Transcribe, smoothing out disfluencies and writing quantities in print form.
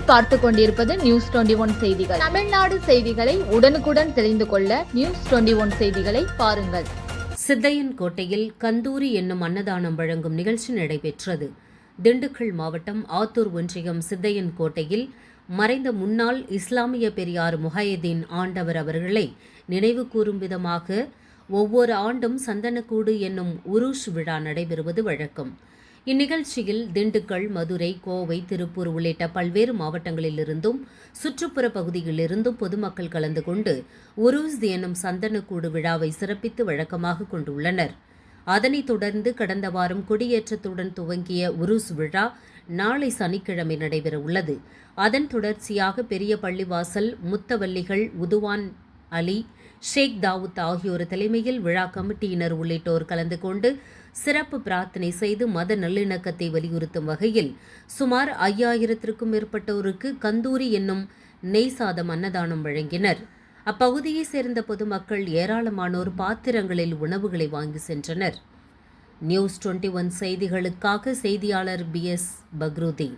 நீங்கள் பார்த்து கொண்டிருப்பது நியூஸ் 21 செய்திகள். தமிழ்நாடு செய்திகளை உடனுக்குடன் தெரிந்து கொள்ள நியூஸ் 21 செய்திகளை பாருங்கள். சித்தையன் கோட்டையில் கந்தூரி என்னும் அன்னதானம் வழங்கும் நிகழ்ச்சி நடைபெற்றது. திண்டுக்கல் மாவட்டம் ஆத்தூர் ஒன்றியம் சித்தையன் கோட்டையில் மறைந்த முன்னாள் இஸ்லாமிய பெரியார் முஹையதீன் ஆண்டவர் அவர்களை நினைவு கூறும் விதமாக ஒவ்வொரு ஆண்டும் சந்தனக்கூடு என்னும் உருஷ் விழா நடைபெறுவது வழக்கம். இந்நிகழ்ச்சியில் திண்டுக்கல், மதுரை, கோவை, திருப்பூர் உள்ளிட்ட பல்வேறு மாவட்டங்களிலிருந்தும் சுற்றுப்புற பகுதிகளிலிருந்தும் பொதுமக்கள் கலந்து கொண்டு உருஸ் எனும் சந்தனக்கூடு விழாவை சிறப்பித்து வழக்கமாக கொண்டுள்ளனர். அதனைத் தொடர்ந்து கடந்த வாரம் கொடியேற்றத்துடன் துவங்கிய உருஸ் விழா நாளை சனிக்கிழமை நடைபெறவுள்ளது. அதன் தொடர்ச்சியாக பெரிய பள்ளிவாசல் முத்தவல்லிகள், உதுவான் அலி, ஷேக் தாவூத் ஆகியோர் தலைமையில் விழா கமிட்டியினர் உள்ளிட்டோர் கலந்து கொண்டு சிறப்பு பிரார்த்தனை செய்து மத நல்லிணக்கத்தை வலியுறுத்தும் வகையில் சுமார் 5000க்கும் மேற்பட்டோருக்கு கந்தூரி என்னும் நெய் சாதம் அன்னதானம் வழங்கினர். அப்பகுதியைச் சேர்ந்த பொதுமக்கள் ஏராளமானோர் பாத்திரங்களில் உணவுகளை வாங்கி சென்றனர். நியூஸ் 21 செய்திகளுக்காக செய்தியாளர் BS பக்ருதீன்.